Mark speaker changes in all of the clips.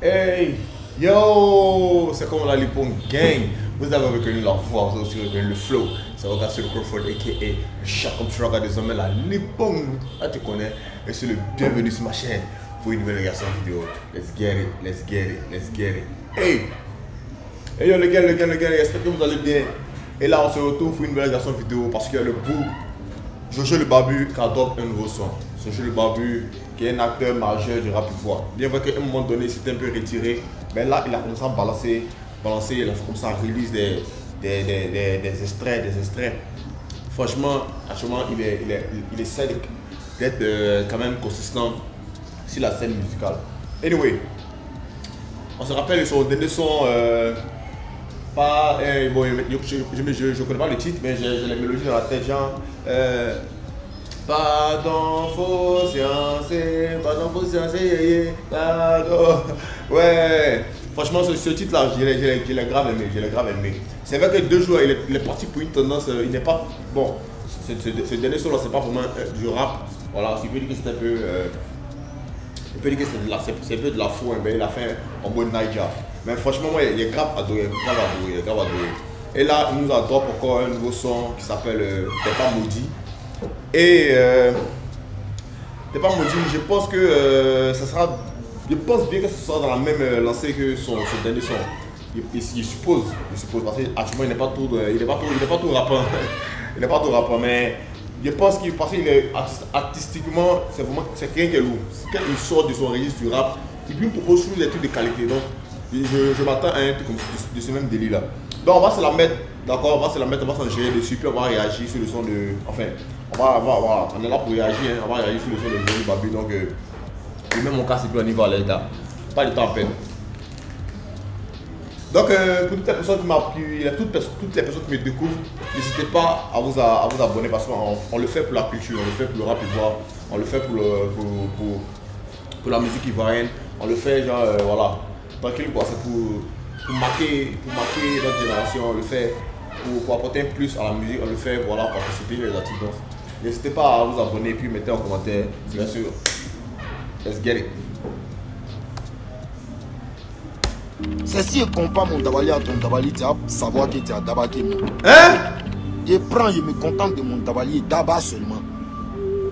Speaker 1: Hey, yo, c'est comme la Lipon Gang. Vous avez reconnu la voix, vous avez aussi reconnu le flow. C'est Augustin Crawford, a.k.a. le chat comme tu regardes désormais la Lipon. Là, tu connais. Et c'est le bienvenu sur ma chaîne pour une nouvelle réaction vidéo. Let's get it, let's get it, let's get it. Hey, hey yo, les gars, j'espère que vous allez bien. Et là, on se retrouve pour une nouvelle réaction vidéo parce qu'il y a le bout Jojo le Barbu qui adopte un nouveau son. Jojo le Barbu qui est un acteur majeur du rap ivoire. Bien vrai qu'à un moment donné, il s'était un peu retiré. Mais là, il a commencé à balancer, il a commencé à release des extraits. Franchement, actuellement, il essaie d'être quand même consistant sur la scène musicale. Anyway, on se rappelle son dernier son, bon, je connais pas le titre, mais j'ai les mélodies dans la tête, genre pardon, faut sciencer, pardon. Ouais, franchement, ce titre-là, je l'ai grave aimé, C'est vrai que 2 jours, il est parti pour une tendance, il n'est pas, bon, ce dernier son-là, c'est pas vraiment du rap, voilà, il peut dire que c'est un peu, il peut dire que c'est un peu de la fou, mais il a fait en mode Niger. Mais franchement, moi, il est grave adoré, Et là, il nous a drop encore un nouveau son qui s'appelle T'es pas maudit. Et T'es pas maudit, je pense que ça sera. Je pense bien que ce sera dans la même lancée que son dernier son. Je suppose, parce qu'actuellement il n'est pas tout rappeur. Il n'est pas tout rappeur, mais je pense qu'il est artistiquement, c'est quelqu'un qui est lourd. Quand il sort de son registre du rap, il lui propose toujours des trucs de qualité. Donc je m'attends à un truc comme de ce même délire là. Donc on va se la mettre, d'accord, on va s'en gérer dessus, puis on va réagir sur le son de. Enfin, on est là pour réagir, on va réagir sur le son de Jojo le Barbu. Donc, même mon cas, c'est plus au niveau à l'état. Pas de temps à peine. Donc, pour toutes les personnes toutes les personnes qui me découvrent, n'hésitez pas à vous abonner parce qu'on le fait pour la culture, on le fait pour le rap ivoire, on le fait pour la musique ivoirienne, on le fait genre, voilà, tranquille quoi, c'est pour marquer notre génération, on le fait pour apporter un plus à la musique, on le fait voilà, pour participer les artistes. N'hésitez pas à vous abonner et puis mettez en commentaire, c'est bien sûr. Let's get it.
Speaker 2: C'est si je compare mon tabali à ton tabali, tu vas savoir que tu as dabaké.
Speaker 1: Hein?
Speaker 2: Je me contente de mon tabali et d'aba seulement.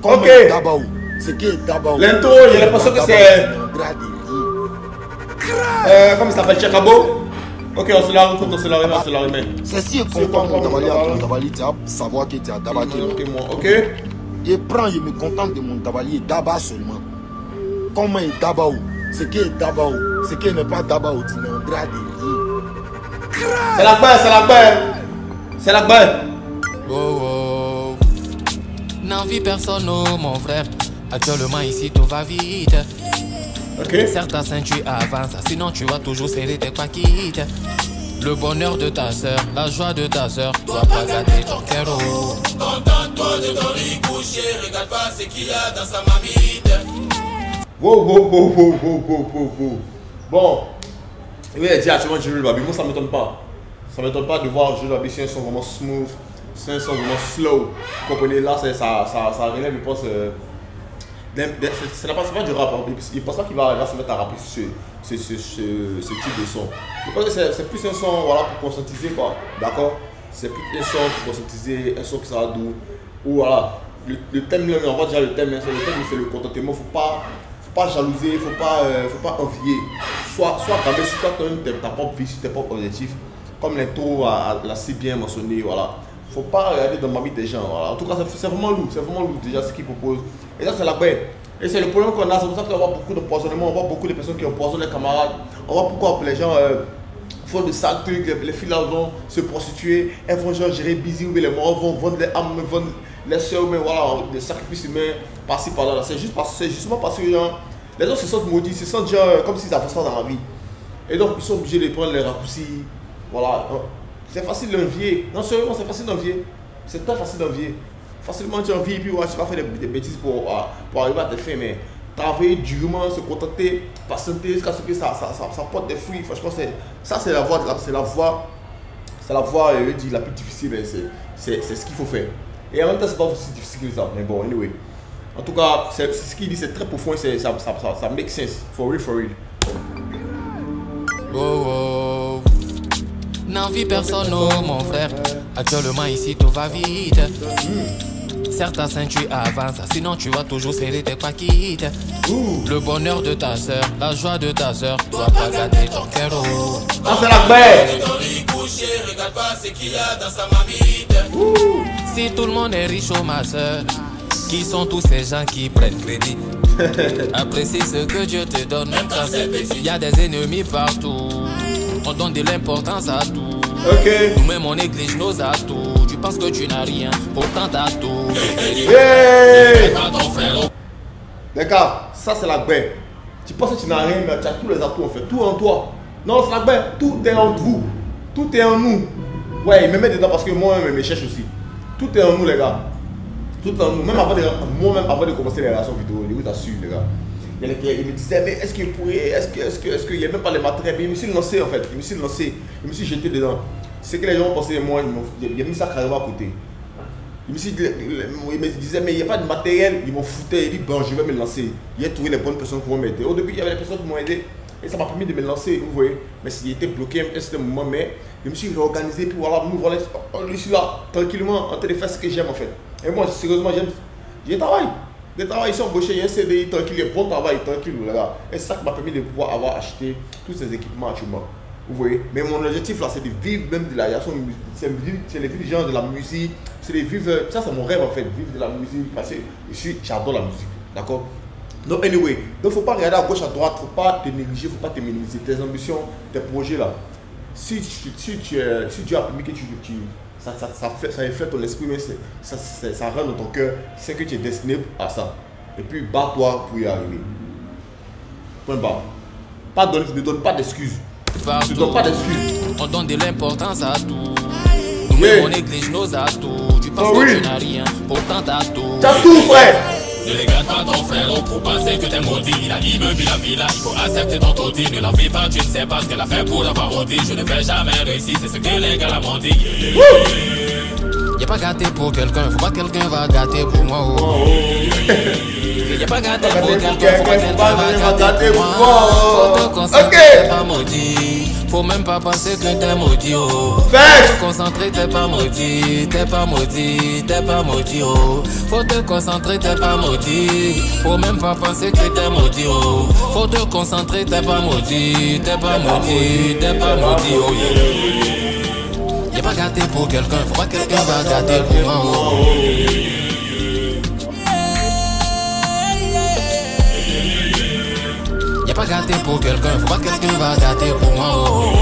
Speaker 1: Ok.
Speaker 2: Dabaou. C'est que Dabaou.
Speaker 1: L'intro, j'ai l'impression que c'est. Comment il s'appelle, Chakabo? Ok, on se la remet.
Speaker 2: C'est si je compare mon tabali à ton tabali, tu vas savoir que tu as dabaké.
Speaker 1: Ok.
Speaker 2: Je me contente de mon tabali et d'aba seulement. Comment est Dabaou? C'est que Dabaou. C'est qu'il n'est pas Dabaou, tu n'es en droit de rien.
Speaker 1: C'est la balle.
Speaker 3: Oh, n'envie personne, oh, mon frère. Actuellement ici tout va vite.
Speaker 1: Ok.
Speaker 3: Certains tu avances, sinon tu vas toujours serrer tes paquites. Le bonheur de ta soeur, la joie de ta soeur, dois pas gâter ton cœur. Contente-toi de ton riz couché, regarde pas ce qu'il y a dans sa mamite.
Speaker 1: Wow. Bon, il a dit actuellement Jojo le Barbu, moi ça m'étonne pas. Ça m'étonne pas de voir Jojo le Barbu, c'est un son vraiment smooth, c'est un son vraiment slow. Vous comprenez, là ça relève, je pense. C'est pas du rap, hein. Il pense pas qu'il va se mettre à rapper sur ce type de son. Je pense que c'est plus un son voilà, pour conscientiser quoi, d'accord. C'est plus un son pour conscientiser, un son qui sera doux. Ou voilà, le thème, on voit déjà le thème, c'est le contentement, faut pas jalouser, faut pas envier. Sois camé sur toi-même ta propre vie, sur tes propres objectifs. Comme l'intro l'a si bien mentionné, voilà. Faut pas regarder dans ma vie des gens, voilà. En tout cas, c'est vraiment lourd déjà ce qu'il propose. Et ça, c'est la bête. Et c'est le problème qu'on a, c'est pour ça qu'on voit beaucoup de poisonnement, on voit beaucoup de personnes qui empoisonnent les camarades. On voit pourquoi les gens font de sales trucs, les filles là vont se prostituer, elles vont genre gérer busy ou les morts, vont vendre les âmes, vendre les soeurs, mais voilà, des sacrifices humains par-ci par-là. C'est justement parce que genre, les gens se sentent maudits, se sentent genre comme s'ils avancent pas dans la vie. Et donc ils sont obligés de prendre les raccourcis. Voilà. C'est facile d'envier. Non, sérieusement, c'est facile d'envier. C'est très facile d'envier. Facilement tu envies et puis ouais, tu vas faire des bêtises pour arriver à tes fins, mais travailler durement, se contenter, patienter jusqu'à ce que ça porte des fruits. Franchement, c'est la voie, je dis, la plus difficile, c'est ce qu'il faut faire. Et en même temps, c'est pas aussi difficile que ça. Mais bon, anyway. En tout cas, c'est ce qu'il dit, c'est très profond, ça make sense. For real.
Speaker 3: Oh oh. N'envie personne, oh mon frère. Actuellement ici tout va vite. Certes ta ceinture avance, sinon tu vas toujours serrer tes paquettes. Le bonheur de ta soeur, la joie de ta soeur, dois pas gâter ton cœur.
Speaker 1: Ah, c'est la bête.
Speaker 3: Regarde pas ce qu'il y a dans sa mamite. Si tout le monde est riche, oh ma soeur, qui sont tous ces gens qui prennent crédit? Apprécie ce que Dieu te donne, même quand c'est petit. Il y a des ennemis partout, on donne de l'importance à tout.
Speaker 1: Ok.
Speaker 3: Nous-mêmes on néglige nos atouts. Tu penses que tu n'as rien, pourtant t'as tout.
Speaker 1: Hey. Les gars, ça c'est la bête. Tu penses que tu n'as rien, mais tu as tous les atouts en fait. Tout en toi. Non, c'est la bête. Tout est en vous. Tout est en nous. Ouais, il me met dedans parce que moi-même, je me cherche aussi. Tout est en nous, les gars. Tout est en nous. Même avant de commencer les relations vidéo, je vous assure, les gars. Il me disait, mais est-ce qu'il pourrait, est-ce qu'il n'y a même pas les matériels? Mais il me suis lancé en fait. Je me suis jeté dedans. C'est que les gens ont pensé de moi, ils ont mis ça carrément à côté. Il me disait, mais il n'y a pas de matériel. Ils m'ont foutu. Il dit, bon, je vais me lancer. Il a trouvé les bonnes personnes qui vont m'aider. Au début, il y avait des personnes qui m'ont aidé. Et ça m'a permis de me lancer, vous voyez. Mais s'il était bloqué à un certain moment, mais je me suis réorganisé pour voilà, nous voilà, je suis là, tranquillement, en train de faire ce que j'aime en fait. Et moi, sérieusement, j'ai travaillé. Les travailleurs sont embauchés, il y a un CDI tranquille, bon travail tranquille, les gars. Et c'est ça qui m'a permis de pouvoir avoir acheté tous ces équipements actuellement. Vous voyez. Mais mon objectif là, c'est de vivre même de l'aviation. C'est les vivre des gens de la musique. C'est de vivre. Ça, c'est mon rêve en fait, vivre de la musique. Parce que j'adore la musique. D'accord? Donc, anyway, donc faut pas regarder à gauche, à droite, faut pas te négliger, faut pas te minimiser. Tes ambitions, tes projets là. Si Dieu a permis que ça effleure ton esprit, mais ça rentre dans ton cœur, c'est que tu es destiné à ça. Et puis, bats-toi pour y arriver. Point barre. Ne donne pas d'excuses. Ne donne pas d'excuses.
Speaker 3: On donne de l'importance à tout. Nous-mêmes, on néglige nos atouts. Tu penses que tu n'as rien, pourtant t'as tout.
Speaker 1: T'as tout, frère.
Speaker 3: Ne regarde pas ton frère pour penser que t'es maudit. Il a immeuble, la villa, il faut accepter ton taudis. Ne la vis pas, tu ne sais pas ce qu'elle a fait pour l'avoir maudit. Je ne vais jamais réussir, c'est ce que les gars m'ont dit. Y'a pas gâté pour quelqu'un, faut pas que quelqu'un va gâter pour moi. Oh. Y'a pas gâté pour quelqu'un, faut pas que quelqu'un va gâter pour moi. Faut te concentrer, t'es pas maudit. Faut même pas penser que t'es maudit, oh. Faut te concentrer, t'es pas maudit. T'es pas maudit, t'es pas maudit, oh. Faut te concentrer, t'es pas maudit. Faut même pas penser que t'es maudit, oh. Faut te concentrer, t'es pas maudit. T'es pas maudit, t'es pas maudit, oh. Y'a pas gâté pour quelqu'un, faut pas que quelqu'un va gâter pour moi, oh. Y'a pas gâté pour quelqu'un, faut pas que quelqu'un va gâter pour moi, oh.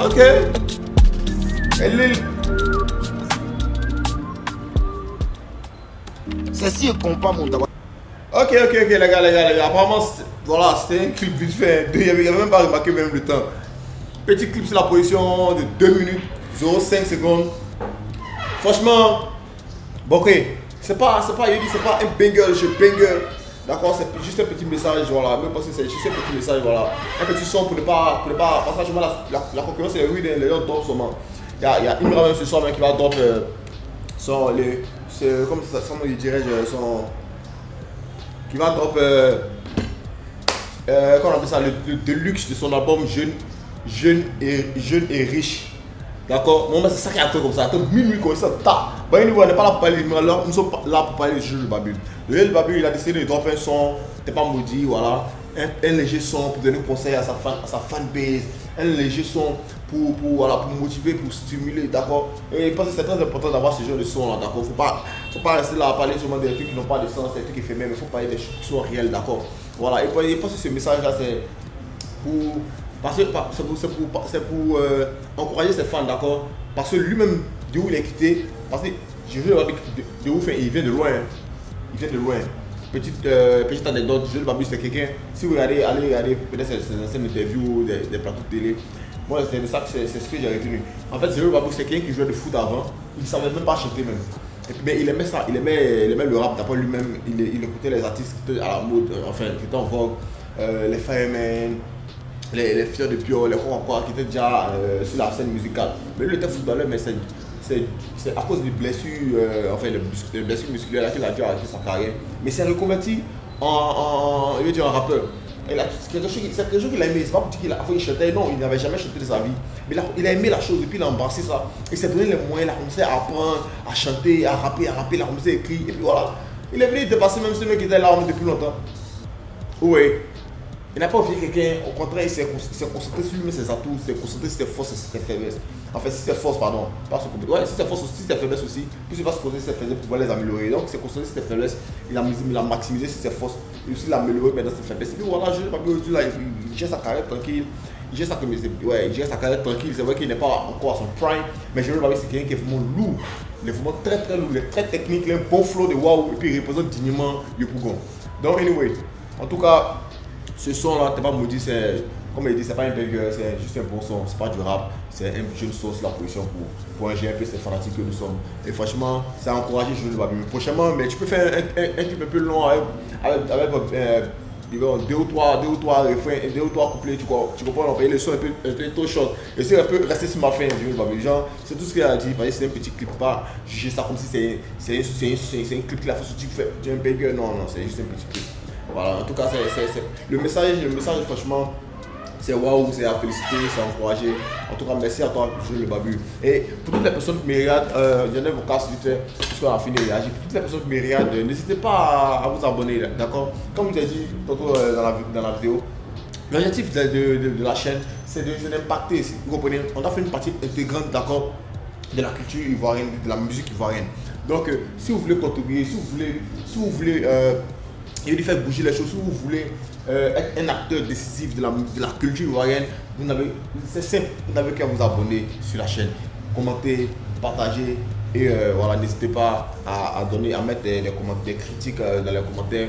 Speaker 1: Ok.
Speaker 2: Ceci est compas mon tabac.
Speaker 1: Ok, les gars. Apparemment, voilà, c'était un clip vite fait. Il n'y avait même pas remarqué même le temps. Petit clip sur la position de 2 minutes, 0,5 secondes. Franchement, bon, ok. C'est pas un banger, je banger. D'accord, c'est juste un petit message, voilà. Même parce que c'est juste un petit message, voilà. Un petit son pour ne pas parce que la concurrence est rude, les gens drop seulement. Il y a une même ce soir qui va drop comme ça, je dirais, qui va drop comment on appelle ça, le deluxe de son album Jeune et riche. D'accord? Moi, c'est ça qui est un truc comme ça. Attends, minuit, comme ça, ta. Bah, on n'est pas là pour parler, nous sommes là pour parler de Jules Babul. Le Jules Babul, il a décidé de dropper un son, t'es pas maudit, voilà. Un léger son pour donner conseil à sa fanbase. Un léger son pour motiver, pour stimuler, d'accord? Et je pense que c'est très important d'avoir ce genre de son là, d'accord? Faut pas rester là à parler seulement des trucs qui n'ont pas de sens, des trucs éphémères, mais il faut parler des choses qui sont réelles, d'accord? Voilà, et je pense que ce message là, c'est pour encourager ses fans, d'accord? Parce que lui-même, de où il est quitté, parce que je veux de où il vient de loin. Il vient de loin. Petite anecdote, Jules Babul, c'est quelqu'un, si vous allez regarder peut-être ses anciennes interviews, des plateaux de télé, moi c'est ce que j'ai retenu. En fait, Jules Babul, c'est quelqu'un qui jouait de foot avant, il ne savait même pas chanter même. Et puis, mais il aimait ça, il aimait le rap, d'après lui-même, il écoutait les artistes qui étaient à la mode, enfin qui étaient en vogue, les Firemen, les Fiers de Pio, les Encore qui étaient déjà sur la scène musicale. Mais lui, il était footballeur, mais c'est à cause des blessures, enfin, les blessures musculaires qu'il a dû arrêter sa carrière. Mais c'est reconverti je veux dire, en rappeur. C'est quelque chose qu'il a aimé, c'est pas pour dire qu'il chantait, non, il n'avait jamais chanté de sa vie. Mais il a aimé la chose et puis il a embrassé ça. Il s'est donné les moyens, il a commencé à apprendre, à chanter, à rapper, il a commencé à écrire. Et puis voilà, il est venu dépasser même ce mec qui était là depuis longtemps. Oui. Il n'a pas oublié quelqu'un, au contraire, il s'est concentré sur lui, ses atouts, il s'est concentré sur ses forces et ses faiblesses. En fait, si ses forces, pardon, pas sur ouais, si ses forces aussi, si ses faiblesses aussi, puis il va se concentrer sur ses faiblesses pour pouvoir les améliorer. Donc, il s'est concentré sur ses faiblesses, il a maximisé sur ses forces, et aussi il a amélioré dans ses faiblesses. Et puis voilà, je ne sais pas aujourd'hui, il gère sa carrière tranquille, il gère sa carrière tranquille. C'est vrai qu'il n'est pas encore à son prime, mais je veux dire, c'est quelqu'un qui est vraiment lourd. Il est vraiment très lourd, il est très technique, il a un bon flow de waouh, et puis il représente dignement Yopougon. Donc, anyway, en tout cas, ce son là, t'es pas maudit, c'est comme il dit, c'est pas un banger, c'est juste un bon son, c'est pas du rap, c'est un jeune sauce la position pour un GMP, c'est fanatique que nous sommes. Et franchement, ça a encouragé Jojo le Babylon. Prochainement, mais tu peux faire un clip un peu long avec 2 ou 3 refrains, 2 ou 3 couplets, tu comprends, on paye le son un peu trop short. Et c'est un peu rester sur ma fin, Jojo le Babylon. Genre, c'est tout ce qu'il a dit, c'est un petit clip, pas juger ça comme si c'est un clip qu'il a fait sur TikTok, un banger, non, c'est juste un petit clip. Voilà, en tout cas, le message, franchement, c'est waouh, c'est à féliciter, c'est à encourager. En tout cas, merci à toi, Jojo le Babylon. Et pour toutes les personnes qui me regardent, j'en ai vos casse vite fait, puisqu'on a fini de réagir. Pour toutes les personnes qui me regardent, n'hésitez pas à vous abonner, d'accord? Comme je vous ai dit tantôt dans la vidéo, l'objectif de la chaîne, c'est d'impacter, vous comprenez? On a fait une partie intégrante, d'accord, de la culture ivoirienne, de la musique ivoirienne. Donc, si vous voulez contribuer, si vous voulez il lui fait bouger les choses. Si vous voulez être un acteur décisif de la culture ivoirienne, c'est simple, vous n'avez qu'à vous abonner sur la chaîne, commenter, partager et voilà, n'hésitez pas à mettre des critiques dans les commentaires,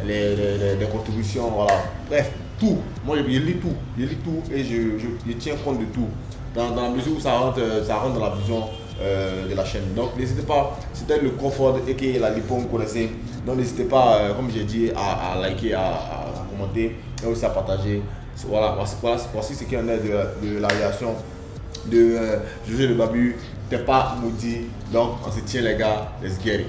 Speaker 1: les contributions, voilà. Bref, tout. Moi je lis tout et je tiens compte de tout. Dans la mesure où ça rentre dans la vision de la chaîne. Donc n'hésitez pas, c'était le confort et la lipo, vous connaissez. Donc n'hésitez pas, comme j'ai dit, à liker, à commenter et aussi à partager. Voilà, voici ce qu'il y en a de la réaction de Jojo le Babylon. T'es pas maudit, donc on se tient les gars, let's get it.